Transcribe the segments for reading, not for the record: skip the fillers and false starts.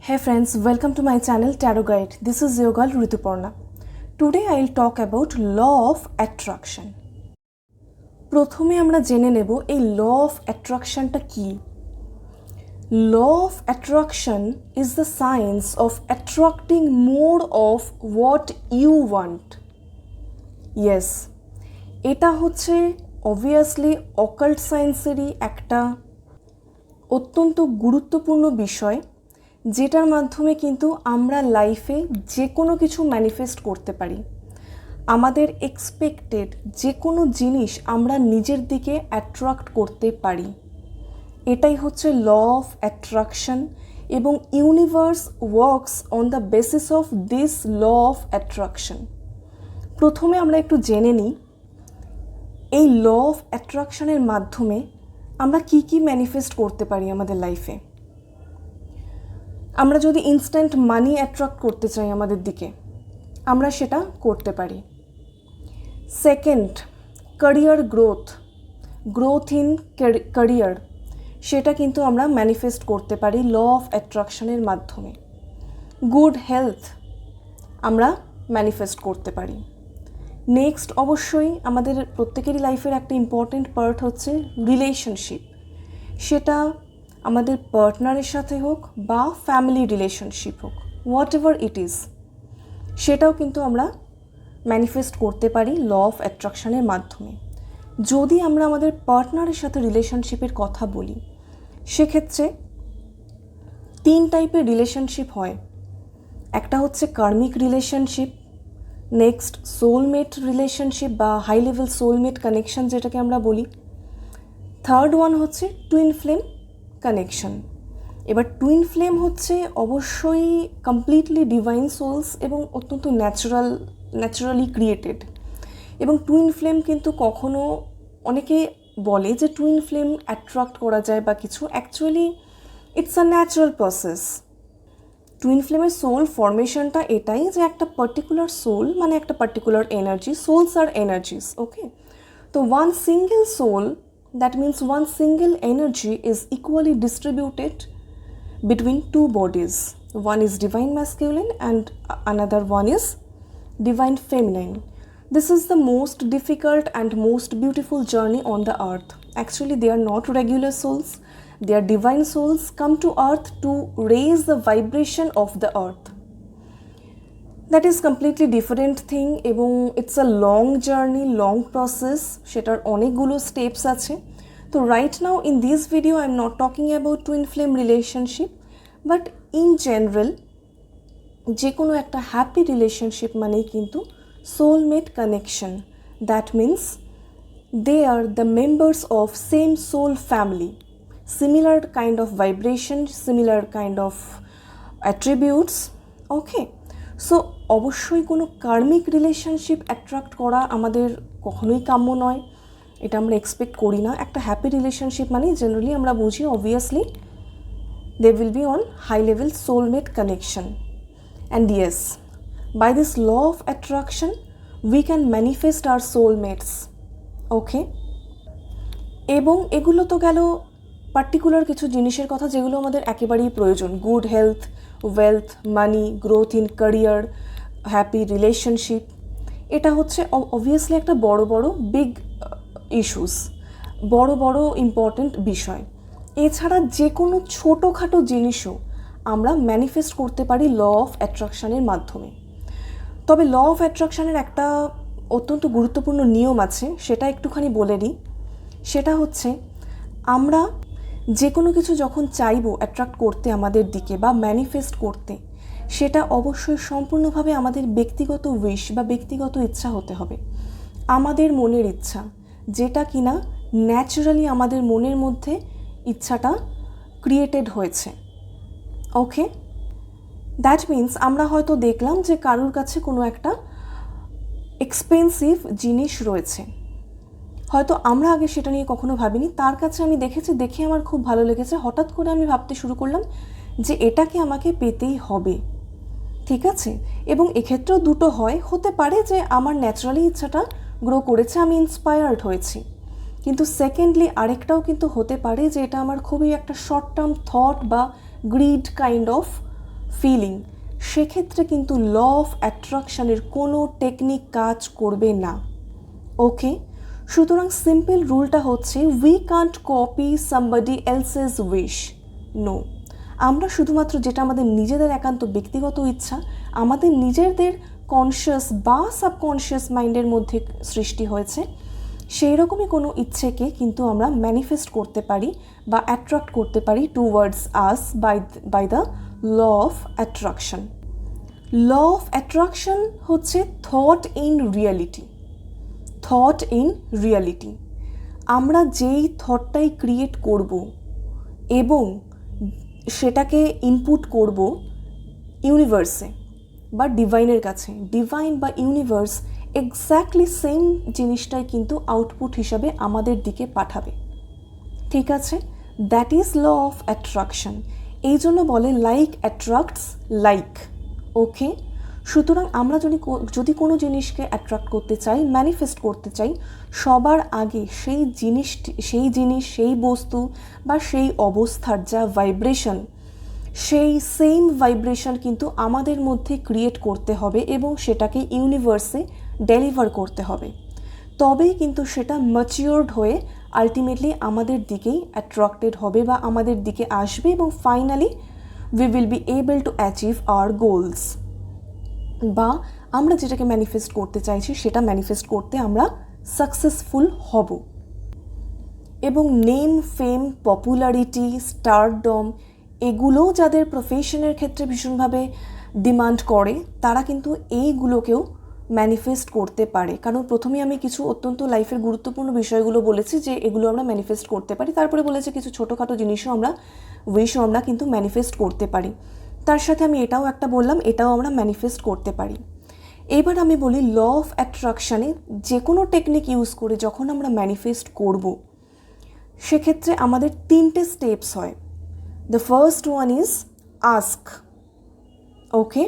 Hey friends, welcome to my channel Tarot Guide. This is your girl Rituparna. Today I will talk about law of attraction. প্রথমে আমরা জেনে নেব এই law of attractionটা কি। Law of attraction is the science of attracting more of what you want. Yes, এটা হচ্ছে obviously occult science-এরই একটা অত্যন্ত গুরুত্বপূর্ণ বিষয়, যেটার মাধ্যমে কিন্তু আমরা লাইফে যে কোনো কিছু ম্যানিফেস্ট করতে পারি। আমাদের এক্সপেক্টেড যে কোনো জিনিস আমরা নিজের দিকে অ্যাট্রাক্ট করতে পারি। এটাই হচ্ছে ল অফ অ্যাট্রাকশন এবং universe works on the basis of this law of attraction. প্রথমে আমরা একটু জেনে নিই এই ল অফ অ্যাট্রাকশনের মাধ্যমে আমরা কি কি ম্যানিফেস্ট করতে পারি আমাদের লাইফে। আমরা যদি ইনস্ট্যান্ট মানি অ্যাট্রাক্ট করতে চাই আমাদের দিকে, আমরা সেটা করতে পারি। Second, career growth in career, সেটা কিন্তু আমরা ম্যানিফেস্ট করতে পারি ল অফ অ্যাট্রাকশনের মাধ্যমে। গুড হেলথ আমরা ম্যানিফেস্ট করতে পারি। নেক্সট, অবশ্যই আমাদের প্রত্যেকেরই লাইফের একটা ইম্পর্ট্যান্ট পার্ট হচ্ছে রিলেশনশিপ, সেটা আমাদের পার্টনারের সাথে হোক বা ফ্যামিলি রিলেশনশিপ হোক, হোয়াট এভার ইট ইজ, সেটাও কিন্তু আমরা ম্যানিফেস্ট করতে পারি ল অফ অ্যাট্রাকশনের মাধ্যমে। যদি আমরা আমাদের পার্টনারের সাথে রিলেশনশিপের কথা বলি, সেক্ষেত্রে 3 টাইপের রিলেশনশিপ হয়। একটা হচ্ছে কার্মিক রিলেশনশিপ, নেক্সট সোলমেট রিলেশনশিপ বা হাই লেভেল সোলমেট কানেকশন যেটাকে আমরা বলি, থার্ড ওয়ান হচ্ছে টুইন ফ্লেম কানেকশন। এবার টুইন ফ্লেম হচ্ছে অবশ্যই কমপ্লিটলি ডিভাইন সোলস এবং অত্যন্ত ন্যাচারালি ক্রিয়েটেড। এবং টুইন ফ্লেম কিন্তু কখনো অনেকে বলে যে টুইন ফ্লেম অ্যাট্রাক্ট করা যায় বা কিছু, actually it's a natural process. Twin ফ্লেমের সোল ফরমেশনটা এটাই যে একটা পার্টিকুলার সোল মানে একটা পার্টিকুলার এনার্জি, সোলস আর এনার্জিস, ওকে। তো one single soul, that means one single energy is equally distributed between 2 bodies. One is divine masculine and another one is divine feminine. This is the most difficult and most beautiful journey on the earth. Actually, they are not regular souls. They are divine souls come to earth to raise the vibration of the earth. That is completely different thing এবং it's a long journey, long process, সেটার অনেকগুলো steps আছে। তো right now in this video I am not talking about twin flame relationship, but in general যে কোনো একটা happy relationship মানেই কিন্তু soulmate connection. That means they are the members of same soul family, similar kind of vibration, similar kind of attributes, okay. So অবশ্যই কোনো কার্মিক relationship attract করা আমাদের কখনোই কাম্য নয়, এটা আমরা এক্সপেক্ট করি না। একটা হ্যাপি রিলেশনশিপ মানে জেনারেলি আমরা বুঝি obviously they will be on high level soulmate connection. And yes, by this law of attraction we can manifest our soulmates, okay. এবং এগুলো তো গেল পার্টিকুলার কিছু জিনিসের কথা যেগুলো আমাদের একেবারেই প্রয়োজন। Good health, wealth, money, growth in career, happy relationship, এটা হচ্ছে অবভিয়াসলি একটা বড় বিগ ইস্যুস, বড় ইম্পর্ট্যান্ট বিষয়। এছাড়া যে কোনো ছোটোখাটো জিনিসও আমরা ম্যানিফেস্ট করতে পারি ল অফ অ্যাট্রাকশানের মাধ্যমে। তবে ল অফ অ্যাট্রাকশানের একটা অত্যন্ত গুরুত্বপূর্ণ নিয়ম আছে, সেটা একটুখানি বলে নিই। সেটা হচ্ছে আমরা যে কোনো কিছু যখন চাইবো অ্যাট্রাক্ট করতে আমাদের দিকে বা ম্যানিফেস্ট করতে, সেটা অবশ্যই সম্পূর্ণভাবে আমাদের ব্যক্তিগত উইশ বা ব্যক্তিগত ইচ্ছা হতে হবে, আমাদের মনের ইচ্ছা, যেটা কিনা ন্যাচারালি আমাদের মনের মধ্যে ইচ্ছাটা ক্রিয়েটেড হয়েছে, ওকে। দ্যাট মিন্স আমরা হয়তো দেখলাম যে কারোর কাছে কোনো একটা এক্সপেন্সিভ জিনিস রয়েছে, হয়তো আমরা আগে সেটা নিয়ে কখনো ভাবিনি, তার কাছে আমি দেখে আমার খুব ভালো লেগেছে, হঠাৎ করে আমি ভাবতে শুরু করলাম যে এটাকে আমাকে পেতেই হবে, ঠিক আছে। এবং এক্ষেত্রেও দুটো হতে পারে যে আমার ন্যাচারালি ইচ্ছাটা গ্রো করেছে, আমি ইন্সপায়ার্ড হয়েছি, কিন্তু সেকেন্ডলি আরেকটাও কিন্তু হতে পারে যে এটা আমার খুবই একটা শর্ট টার্ম থট বা গ্রিড কাইন্ড অফ ফিলিং, সেক্ষেত্রে কিন্তু ল অফ অ্যাট্রাকশানের কোনো টেকনিক কাজ করবে না। ওকে, সুতরাং সিম্পল রুলটা হচ্ছে we can't copy somebody else's wish. No, আমরা শুধুমাত্র যেটা আমাদের নিজেদের একান্ত ব্যক্তিগত ইচ্ছা, আমাদের নিজেদের কনসিয়াস বা সাবকনসিয়াস মাইন্ডের মধ্যে সৃষ্টি হয়েছে, সেই রকমই কোনো ইচ্ছেকে কিন্তু আমরা ম্যানিফেস্ট করতে পারি বা অ্যাট্রাক্ট করতে পারি towards us by the law of attraction. Law of attraction হচ্ছে thought in reality. Thought in reality, আমরা যেই থটটাই ক্রিয়েট করব এবং সেটাকে ইনপুট করব ইউনিভার্সে বা ডিভাইনের কাছে, ডিভাইন বা ইউনিভার্স এক্স্যাক্টলি সেম জিনিসটাই কিন্তু আউটপুট হিসাবে আমাদের দিকে পাঠাবে। ঠিক আছে, that is law of attraction. এই জন্য বলে লাইক অ্যাট্রাক্টস লাইক। ওকে, সুতরাং আমরা যদি কোনো জিনিসকে অ্যাট্রাক্ট করতে চাই, ম্যানিফেস্ট করতে চাই, সবার আগে সেই জিনিস, সেই বস্তু বা সেই অবস্থার যা ভাইব্রেশন, সেই সেম ভাইব্রেশন কিন্তু আমাদের মধ্যে ক্রিয়েট করতে হবে এবং সেটাকে ইউনিভার্সে ডেলিভার করতে হবে। তবেই কিন্তু সেটা ম্যাচিওরড হয়ে আলটিমেটলি আমাদের দিকেই অ্যাট্রাক্টেড হবে বা আমাদের দিকে আসবে এবং finally we will be able to achieve our goals, বা আমরা যেটাকে ম্যানিফেস্ট করতে চাইছি সেটা ম্যানিফেস্ট করতে আমরা সাকসেসফুল হব। এবং নেম, ফেম, পপুলারিটি, স্টারডম, এগুলোও যাদের প্রফেশনের ক্ষেত্রে ভীষণভাবে ডিমান্ড করে, তারা কিন্তু এইগুলোকেও ম্যানিফেস্ট করতে পারে। কারণ প্রথমে আমি কিছু অত্যন্ত লাইফের গুরুত্বপূর্ণ বিষয়গুলো বলেছি যে এগুলো আমরা ম্যানিফেস্ট করতে পারি, তারপরে বলেছি কিছু ছোটোখাটো জিনিসও আমরা কিন্তু ম্যানিফেস্ট করতে পারি। তার সাথে আমি এটাও একটা বললাম, এটাও আমরা ম্যানিফেস্ট করতে পারি। এবার আমি বলি ল অফ অ্যাট্রাকশানে যে কোনো টেকনিক ইউজ করে যখন আমরা ম্যানিফেস্ট করব, সেক্ষেত্রে আমাদের 3টে স্টেপস হয়। The first one is ask, okay,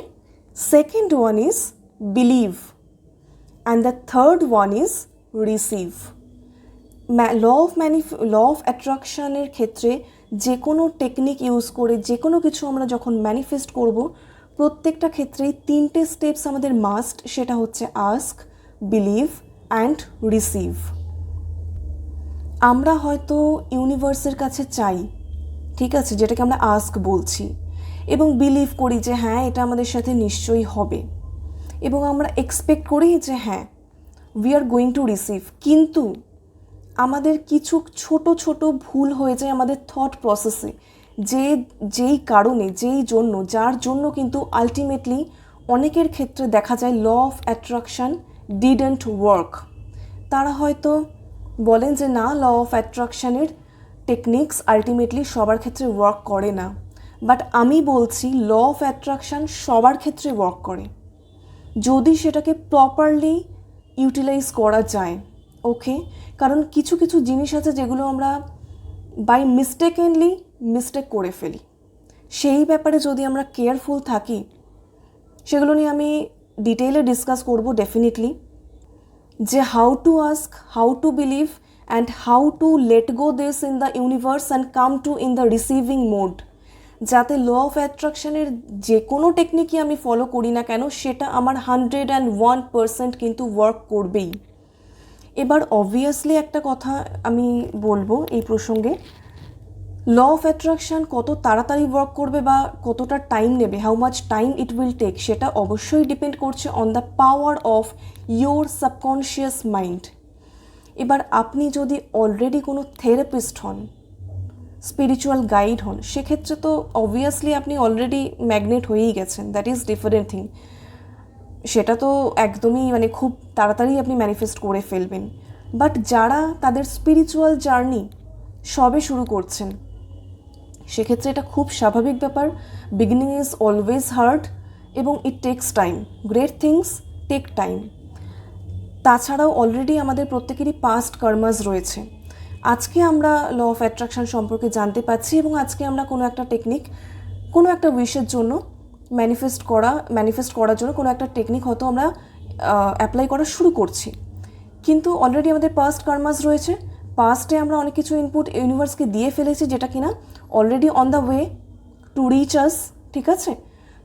second one is believe, and the third one is receive. Law of অ্যাট্রাকশানের ক্ষেত্রে যে কোনো টেকনিক ইউজ করে যে কোনো কিছু আমরা যখন ম্যানিফেস্ট করব, প্রত্যেকটা ক্ষেত্রেই 3টে স্টেপস আমাদের মাস্ট, সেটা হচ্ছে আস্ক, বিলিভ অ্যান্ড রিসিভ। আমরা হয়তো ইউনিভার্সের কাছে চাই, ঠিক আছে, যেটাকে আমরা আস্ক বলছি, এবং বিলিভ করি যে হ্যাঁ এটা আমাদের সাথে নিশ্চয়ই হবে, এবং আমরা এক্সপেক্ট করি যে হ্যাঁ we are going to receive. কিন্তু আমাদের কিছু ছোট ছোট ভুল হয়ে যায় আমাদের থট প্রসেসে, যার জন্য কিন্তু আলটিমেটলি অনেকের ক্ষেত্রে দেখা যায় law of attraction didn't work. তারা হয়তো বলেন যে না, ল অফ অ্যাট্রাকশানের টেকনিক্স আলটিমেটলি সবার ক্ষেত্রে ওয়ার্ক করে না, বাট আমি বলছি ল অফ অ্যাট্রাকশান সবার ক্ষেত্রে ওয়ার্ক করে যদি সেটাকে প্রপারলি ইউটিলাইজ করা যায়। ওকে, কারণ কিছু কিছু জিনিস আছে যেগুলো আমরা বাই মিস্টেক করে ফেলি, সেই ব্যাপারে যদি আমরা কেয়ারফুল থাকি, সেগুলো নিয়ে আমি ডিটেইলে ডিসকাস করব ডেফিনেটলি, যে how to ask, how to believe and how to let go this in the universe and come to in the receiving mode, যাতে ল অফ অ্যাট্রাকশানের যে কোনো টেকনিকই আমি ফলো করি না কেন সেটা আমার 101% কিন্তু ওয়ার্ক করবেই। এবার অবভিয়াসলি একটা কথা আমি বলবো এই প্রসঙ্গে, ল অফ অ্যাট্রাকশান কত তাড়াতাড়ি ওয়ার্ক করবে বা কতটা টাইম নেবে, how much time it will take, সেটা অবশ্যই ডিপেন্ড করছে on the power of your subconscious mind. এবার আপনি যদি অলরেডি কোনো থেরাপিস্ট হন, স্পিরিচুয়াল গাইড হন, সেক্ষেত্রে তো অবভিয়াসলি আপনি অলরেডি ম্যাগনেট হয়েই গেছেন, দ্যাট ইজ ডিফারেন্ট থিং। সেটা তো একদমই খুব তাড়াতাড়ি আপনি ম্যানিফেস্ট করে ফেলবেন। বাট যারা তাদের স্পিরিচুয়াল জার্নি সবে শুরু করছেন, সেক্ষেত্রে এটা খুব স্বাভাবিক ব্যাপার। বিগিনিং ইজ অলওয়েজ হার্ড এবং it takes time, great things take time. তাছাড়াও অলরেডি আমাদের প্রত্যেকেরই পাস্ট কর্মাস রয়েছে। আজকে আমরা ল অফ অ্যাট্রাকশন সম্পর্কে জানতে পারছি এবং আজকে আমরা কোনো একটা টেকনিক, কোনো একটা উইশের জন্য ম্যানিফেস্ট করার জন্য কোনো একটা টেকনিক হয়তো আমরা অ্যাপ্লাই করা শুরু করছি, কিন্তু অলরেডি আমাদের পাস্ট কর্মাস রয়েছে, পাস্টে আমরা অনেক কিছু ইনপুট ইউনিভার্সকে দিয়ে ফেলেছি যেটা কিনা already on the way to reach us. ঠিক আছে,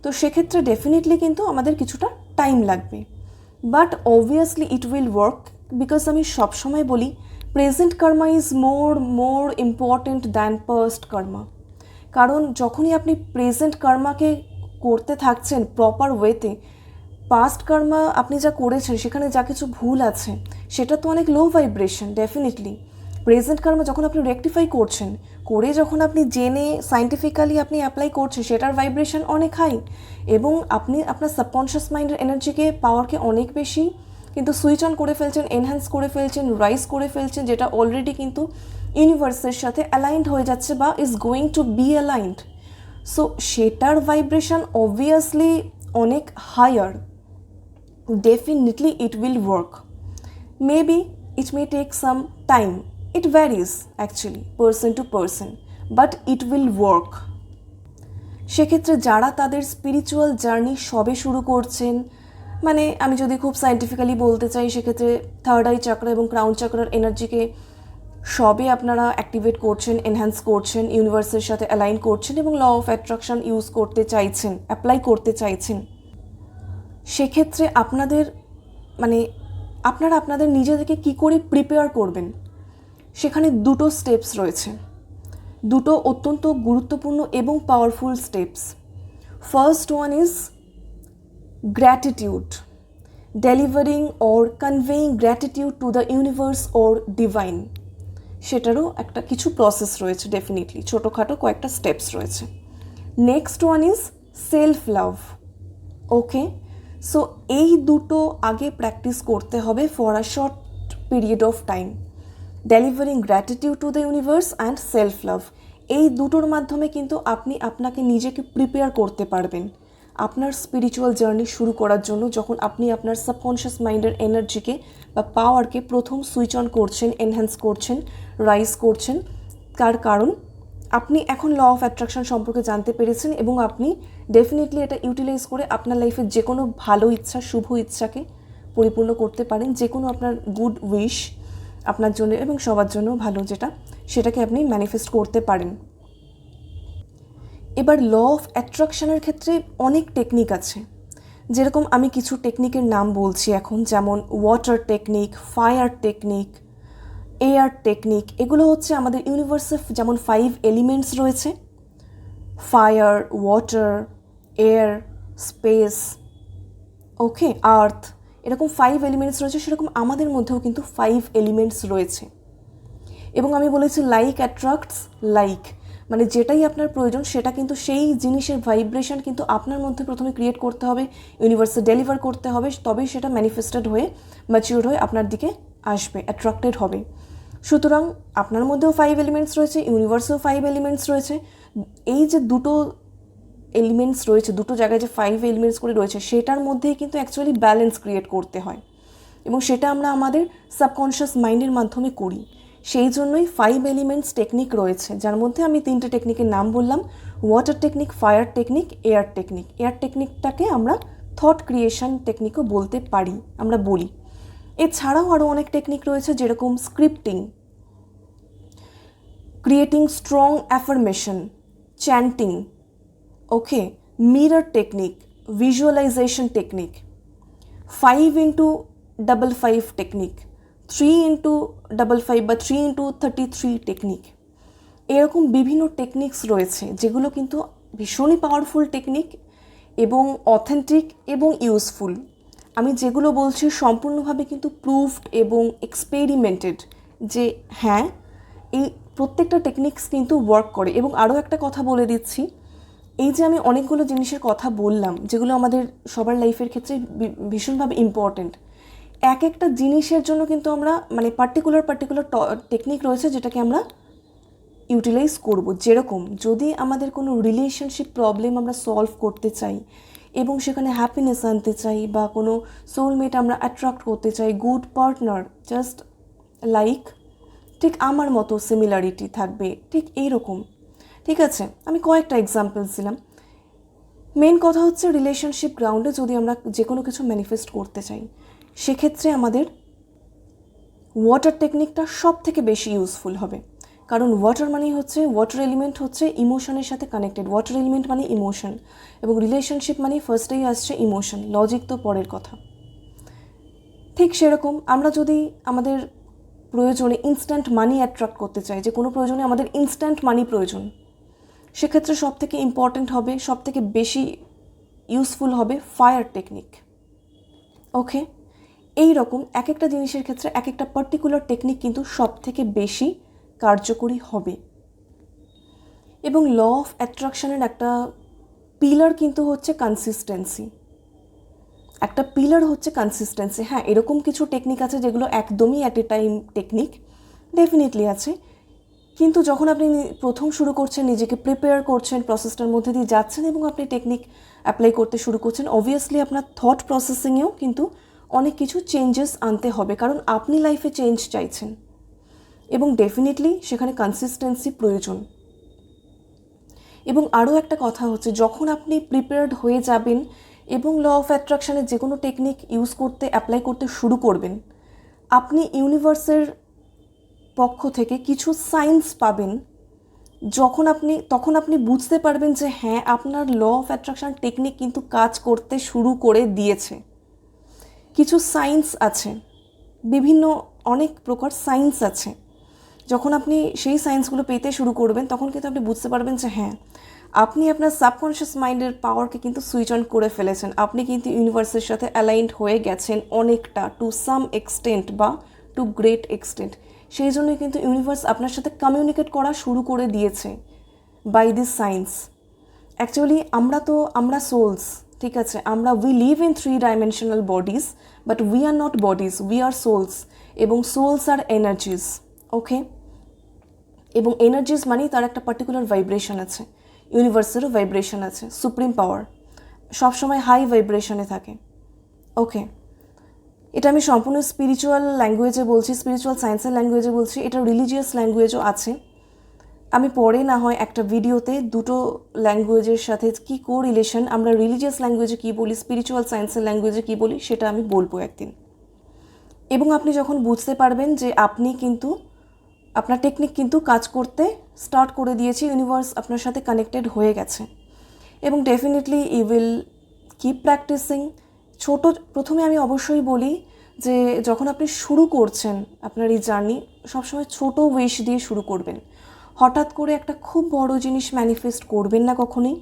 তো সেক্ষেত্রে ডেফিনেটলি কিন্তু আমাদের কিছুটা টাইম লাগবে, but obviously it will work, because আমি সবসময় বলি present karma is more important than past karma. কারণ যখনই আপনি প্রেজেন্ট কর্মাকে করতে থাকছেন প্রপার ওয়েতে, পাস্ট কর্মা আপনি যা করেছেন সেখানে যা কিছু ভুল আছে সেটা তো অনেক লো ভাইব্রেশন। ডেফিনেটলি প্রেজেন্ট কর্মা যখন আপনি রেকটিফাই করছেন, করে যখন আপনি জেনে সায়েন্টিফিক্যালি আপনি অ্যাপ্লাই করছেন, সেটার ভাইব্রেশন অনেক হাই, এবং আপনি আপনার সাবকনশিয়াস মাইন্ডের এনার্জিকে পাওয়ারকে অনেক বেশি কিন্তু সুইচ অন করে ফেলছেন, এনহ্যান্স করে ফেলছেন, রাইজ করে ফেলছেন, যেটা অলরেডি কিন্তু ইউনিভার্সের সাথে অ্যালাইন্ড হয়ে যাচ্ছে বা is going to be aligned. So সেটার ভাইব্রেশন অবভিয়াসলি অনেক হায়ার। Definitely it will work. Maybe it may take some time. It varies actually person to person, but it will work. সেক্ষেত্রে যারা তাদের স্পিরিচুয়াল জার্নি সবে শুরু করছেন, মানে আমি যদি খুব সায়েন্টিফিক্যালি বলতে চাই, সেক্ষেত্রে থার্ড আই চাকরা এবং ক্রাউন চাকরার এনার্জিকে সবে আপনারা অ্যাক্টিভেট করছেন, এনহ্যান্স করছেন, ইউনিভার্সের সাথে অ্যালাইন করছেন এবং ল অফ অ্যাট্রাকশন ইউজ করতে চাইছেন, অ্যাপ্লাই করতে চাইছেন, সেক্ষেত্রে আপনাদের আপনারা আপনাদের নিজেদেরকে কী করে প্রিপেয়ার করবেন, সেখানে দুটো স্টেপস রয়েছে, দুটো অত্যন্ত গুরুত্বপূর্ণ এবং powerful steps. First one is gratitude, delivering or conveying gratitude to the universe or divine. সেটারও একটা কিছু প্রসেস রয়েছে, ডেফিনেটলি ছোটোখাটো কয়েকটা স্টেপস রয়েছে। Next one is self love. Okay, so এই দুটো আগে প্র্যাকটিস করতে হবে for a short period of time. Delivering gratitude to the universe and self love, এই দুটোর মাধ্যমে কিন্তু আপনি আপনাকে নিজেকে প্রিপেয়ার করতে পারবেন আপনার স্পিরিচুয়াল জার্নি শুরু করার জন্য, যখন আপনি আপনার সাবকনশিয়াস মাইন্ডের এনার্জিকে বা পাওয়ারকে প্রথম সুইচ অন করছেন, এনহ্যান্স করছেন, রাইজ করছেন। তার কারণ আপনি এখন ল অফ অ্যাট্রাকশন সম্পর্কে জানতে পেরেছেন এবং আপনি ডেফিনেটলি এটা ইউটিলাইজ করে আপনার লাইফের যে কোনো ভালো ইচ্ছা, শুভ ইচ্ছাকে পরিপূর্ণ করতে পারেন। যে কোনো আপনার গুড উইশ আপনার জন্য এবং সবার জন্য ভালো যেটা, সেটাকে আপনি ম্যানিফেস্ট করতে পারেন। এবার ল অফ অ্যাট্রাকশনের ক্ষেত্রে অনেক টেকনিক আছে, যেরকম আমি কিছু টেকনিকের নাম বলছি এখন, যেমন water technique, fire technique, air technique. এগুলো হচ্ছে আমাদের ইউনিভার্সে যেমন 5 এলিমেন্টস রয়েছে, ফায়ার, ওয়াটার, এয়ার, স্পেস, ওকে, আর্থ, এরকম 5 এলিমেন্টস রয়েছে, সেরকম আমাদের মধ্যেও কিন্তু 5 এলিমেন্টস রয়েছে। এবং আমি বলেছি লাইক অ্যাট্রাক্টস লাইক, মানে যেটাই আপনার প্রয়োজন সেটা কিন্তু সেই জিনিসের ভাইব্রেশন কিন্তু আপনার মধ্যে প্রথমে ক্রিয়েট করতে হবে, ইউনিভার্সে ডেলিভার করতে হবে, তবেই সেটা ম্যানিফেস্টেড হয়ে ম্যাচিউর হয়ে আপনার দিকে আসবে, অ্যাট্রাক্টেড হবে। সুতরাং আপনার মধ্যেও 5 এলিমেন্টস রয়েছে, ইউনিভার্সেও 5 এলিমেন্টস রয়েছে। এই যে দুটো এলিমেন্টস রয়েছে, দুটো জায়গায় যে 5 এলিমেন্টস করে রয়েছে, সেটার মধ্যেই কিন্তু অ্যাকচুয়ালি ব্যালেন্স ক্রিয়েট করতে হয় এবং সেটা আমরা আমাদের সাবকনশিয়াস মাইন্ডের মাধ্যমে করি। সেই জন্যই 5 এলিমেন্টস টেকনিক রয়েছে, যার মধ্যে আমি 3টে টেকনিকের নাম বললাম, water technique, fire technique, air technique. Air টেকনিকটাকে আমরা থট ক্রিয়েশন টেকনিকও বলতে পারি, আমরা বলি। এছাড়াও আরও অনেক টেকনিক রয়েছে, যেরকম scripting, creating strong affirmation, chanting, okay, mirror technique, visualisation technique, 5x55 technique, 3x55 বা 3x33 টেকনিক। এরকম বিভিন্ন টেকনিক্স রয়েছে যেগুলো কিন্তু ভীষণই পাওয়ারফুল টেকনিক এবং অথেন্টিক এবং ইউজফুল। আমি যেগুলো বলছি সম্পূর্ণভাবে কিন্তু প্রুভড এবং এক্সপেরিমেন্টেড, যে হ্যাঁ এই প্রত্যেকটা টেকনিক্স কিন্তু ওয়ার্ক করে। এবং আরও একটা কথা বলে দিচ্ছি, এই যে আমি অনেকগুলো জিনিসের কথা বললাম যেগুলো আমাদের সবার লাইফের ক্ষেত্রে ভীষণভাবে ইম্পর্ট্যান্ট, এক একটা জিনিসের জন্য কিন্তু আমরা পার্টিকুলার টেকনিক রয়েছে যেটাকে আমরা ইউটিলাইজ করব। যেরকম যদি আমাদের কোনো রিলেশনশিপ প্রবলেম আমরা সলভ করতে চাই এবং সেখানে হ্যাপিনেস আনতে চাই, বা কোনো সোলমেট আমরা অ্যাট্রাক্ট করতে চাই, গুড পার্টনার, জাস্ট লাইক ঠিক আমার মতো সিমিলারিটি থাকবে, ঠিক এইরকম, ঠিক আছে। আমি কয়েকটা এক্সাম্পলস দিলাম। মেন কথা হচ্ছে রিলেশনশিপ গ্রাউন্ডে যদি আমরা যে কোনো কিছু ম্যানিফেস্ট করতে চাই, সেক্ষেত্রে আমাদের ওয়াটার টেকনিকটা সব থেকে বেশি ইউজফুল হবে। কারণ ওয়াটার এলিমেন্ট হচ্ছে ইমোশনের সাথে কানেক্টেড। ওয়াটার এলিমেন্ট মানে ইমোশন, এবং রিলেশনশিপ মানে ফার্স্টেই আসছে ইমোশন, লজিক তো পরের কথা। ঠিক সেরকম আমরা যদি আমাদের প্রয়োজনে ইনস্ট্যান্ট মানি অ্যাট্রাক্ট করতে চাই, যে কোনো প্রয়োজনে আমাদের ইনস্ট্যান্ট মানি প্রয়োজন, সেক্ষেত্রে সবথেকে ইম্পর্ট্যান্ট হবে, সবথেকে বেশি ইউজফুল হবে ফায়ার টেকনিক। ওকে, এই রকম এক একটা জিনিসের ক্ষেত্রে এক একটা পার্টিকুলার টেকনিক কিন্তু সবথেকে বেশি কার্যকরী হবে। এবং ল অফ অ্যাট্রাকশনের একটা পিলার কিন্তু হচ্ছে কনসিস্টেন্সি। একটা পিলার হচ্ছে কনসিস্টেন্সি। হ্যাঁ, এরকম কিছু টেকনিক আছে যেগুলো একদমই at a time technique, definitely আছে। কিন্তু যখন আপনি প্রথম শুরু করছেন, নিজেকে প্রিপেয়ার করছেন, প্রসেসটার মধ্যে দিয়ে যাচ্ছেন এবং আপনি টেকনিক অ্যাপ্লাই করতে শুরু করছেন, অবভিয়াসলি আপনার থট প্রসেসিংয়েও কিন্তু অনেক কিছু চেঞ্জেস আনতে হবে, কারণ আপনি লাইফে চেঞ্জ চাইছেন এবং ডেফিনেটলি সেখানে কনসিস্টেন্সি প্রয়োজন। এবং আরও একটা কথা হচ্ছে, যখন আপনি প্রিপেয়ার্ড হয়ে যাবেন এবং ল অফ অ্যাট্রাকশনের যে কোনো টেকনিক ইউজ করতে, অ্যাপ্লাই করতে শুরু করবেন, আপনি ইউনিভার্সের পক্ষ থেকে কিছু সাইন্স পাবেন। তখন আপনি বুঝতে পারবেন যে হ্যাঁ, আপনার ল অফ অ্যাট্রাকশন টেকনিক কিন্তু কাজ করতে শুরু করে দিয়েছে। কিছু সাইন্স আছে, অনেক প্রকার সাইন্স আছে। যখন আপনি সেই সাইন্সগুলো পেতে শুরু করবেন, তখন কিন্তু আপনি বুঝতে পারবেন যে হ্যাঁ, আপনি আপনার সাবকনশিয়াস মাইন্ডের পাওয়ারকে কিন্তু সুইচ অন করে ফেলেছেন। আপনি কিন্তু ইউনিভার্সের সাথে অ্যালাইন্ড হয়ে গেছেন অনেকটা, টু সাম এক্সটেন্ট বা টু গ্রেট এক্সটেন্ট। সেই জন্যই কিন্তু ইউনিভার্স আপনার সাথে কমিউনিকেট করা শুরু করে দিয়েছে বাই দিস সাইন্স। অ্যাকচুয়ালি আমরা সোলস, ঠিক আছে, we live in 3 dimensional bodies, but we are not bodies, we are souls. এবং সোলস আর এনার্জিজ। ওকে, এবং এনার্জিজ মানেই তার একটা পার্টিকুলার ভাইব্রেশন আছে, ইউনিভার্সেরও ভাইব্রেশন আছে, সুপ্রিম পাওয়ার সবসময় হাই ভাইব্রেশনে থাকে। ওকে, এটা আমি সম্পূর্ণ স্পিরিচুয়াল ল্যাঙ্গুয়েজে বলছি, স্পিরিচুয়াল সায়েন্সের ল্যাঙ্গুয়েজে বলছি, এটা রিলিজিয়াস ল্যাঙ্গুয়েজও আছে। আমি পরে না হয় একটা ভিডিওতে দুটো ল্যাঙ্গুয়েজের সাথে কী রিলেশন, আমরা রিলিজিয়াস ল্যাঙ্গুয়েজে কী বলি, স্পিরিচুয়াল সায়েন্সের ল্যাঙ্গুয়েজে কী বলি, সেটা আমি বলবো একদিন। এবং আপনি যখন বুঝতে পারবেন যে আপনার টেকনিক কিন্তু কাজ করতে স্টার্ট করে দিয়েছে, ইউনিভার্স আপনার সাথে কানেক্টেড হয়ে গেছে, এবং definitely you will keep practising. প্রথমে আমি অবশ্যই বলি যে যখন আপনি শুরু করছেন আপনার এই জার্নি, সবসময় ছোট উইশ দিয়ে শুরু করবেন। হঠাৎ করে একটা খুব বড় জিনিস ম্যানিফেস্ট করবেন না কখনোই,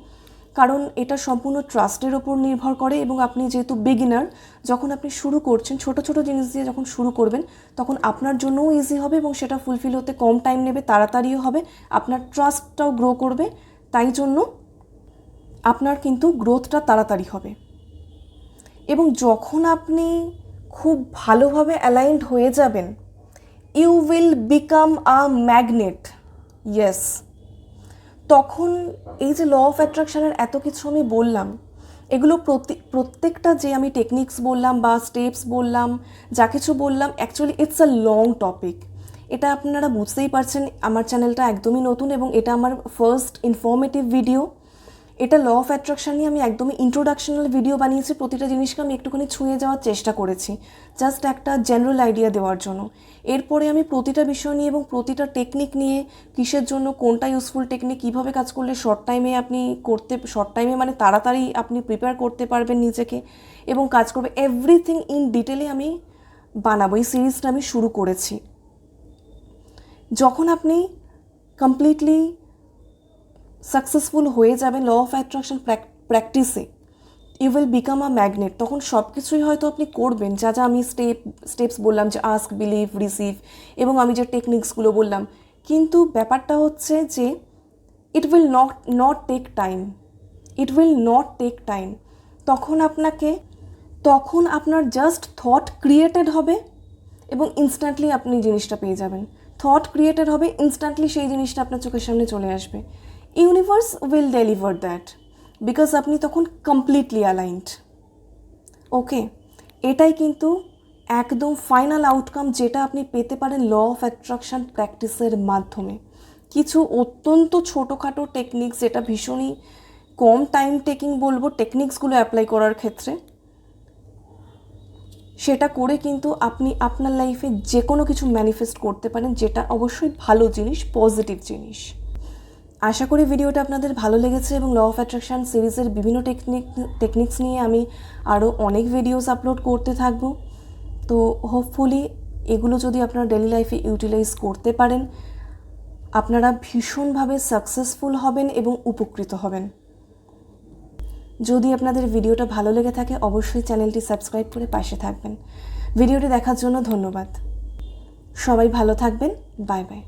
কারণ এটা সম্পূর্ণ ট্রাস্টের ওপর নির্ভর করে। এবং আপনি যেহেতু বিগিনার, যখন আপনি শুরু করছেন ছোট ছোট জিনিস দিয়ে যখন শুরু করবেন, তখন আপনার জন্যও ইজি হবে এবং সেটা ফুলফিল হতে কম টাইম নেবে, তাড়াতাড়িও হবে, আপনার ট্রাস্টটাও গ্রো করবে। তাই জন্য আপনার কিন্তু গ্রোথটা তাড়াতাড়ি হবে। এবং যখন আপনি খুব ভালোভাবে অ্যালাইনড হয়ে যাবেন, you will become a magnet. Yes, তখন এই যে ল অফ অ্যাট্রাকশনের এত কিছু আমি বললাম, এগুলো প্রত্যেকটা যে আমি টেকনিক্স বললাম বা স্টেপস বললাম, যা কিছু বললাম, actually it's a long topic. এটা আপনারা বুঝতেই পারছেন, আমার চ্যানেলটা একদমই নতুন এবং এটা আমার ফার্স্ট ইনফরমেটিভ ভিডিও। এটা ল অফ অ্যাট্রাকশন নিয়ে আমি একদমই ইন্ট্রোডাকশনাল ভিডিও বানিয়েছি। প্রতিটা জিনিসকে আমি একটুখানি ছুঁয়ে যাওয়ার চেষ্টা করেছি, জাস্ট একটা জেনারেল আইডিয়া দেওয়ার জন্য। এরপরে আমি প্রতিটা বিষয় নিয়ে এবং প্রতিটা টেকনিক নিয়ে, কিসের জন্য কোনটা ইউজফুল টেকনিক, কীভাবে কাজ করলে শর্ট টাইমে মানে তাড়াতাড়ি আপনি প্রিপেয়ার করতে পারবেন নিজেকে এবং কাজ করবে, এভরিথিং ইন ডিটেলে আমি বানাবো। এই সিরিজটা আমি শুরু করেছি। যখন আপনি কমপ্লিটলি সাকসেসফুল হয়ে যাবেন ল অফ অ্যাট্রাকশন প্র্যাকটিসে, you will become a magnet. তখন সব কিছুই হয়তো আপনি করবেন, যা আমি স্টেপস বললাম, যে আস্ক, বিলিভ, রিসিভ, এবং আমি যে টেকনিক্সগুলো বললাম। কিন্তু ব্যাপারটা হচ্ছে যে it will not take time. তখন আপনার জাস্ট থট ক্রিয়েটেড হবে এবং ইনস্ট্যান্টলি আপনি জিনিসটা পেয়ে যাবেন। থট ক্রিয়েটেড হবে, ইনস্ট্যান্টলি সেই জিনিসটা আপনার চোখের সামনে চলে আসবে। Universe will deliver that, because আপনি তখন কমপ্লিটলি অ্যালাইনড। ওকে, এটাই কিন্তু একদম ফাইনাল আউটকাম, যেটা আপনি পেতে পারেন ল অফ অ্যাট্রাকশন প্র্যাকটিসের মাধ্যমে। কিছু অত্যন্ত ছোটোখাটো টেকনিক্স, যেটা ভীষণই কম টাইম টেকিং বলবো টেকনিক্সগুলো অ্যাপ্লাই করার ক্ষেত্রে, সেটা করে কিন্তু আপনি আপনার লাইফে যে কোনো কিছু ম্যানিফেস্ট করতে পারেন, যেটা অবশ্যই ভালো জিনিস, পজিটিভ জিনিস। আশা করি ভিডিওটা আপনাদের ভালো লেগেছে এবং ল অফ অ্যাট্রাকশন সিরিজের বিভিন্ন টেকনিক্স নিয়ে আমি আরও অনেক ভিডিওস আপলোড করতে থাকবো। তো হোপফুলি এগুলো যদি আপনারা ডেলি লাইফে ইউটিলাইজ করতে পারেন, আপনারা ভীষণভাবে সাকসেসফুল হবেন এবং উপকৃত হবেন। যদি আপনাদের ভিডিওটা ভালো লেগে থাকে অবশ্যই চ্যানেলটি সাবস্ক্রাইব করে পাশে থাকবেন। ভিডিওটি দেখার জন্য ধন্যবাদ। সবাই ভালো থাকবেন। Bye bye.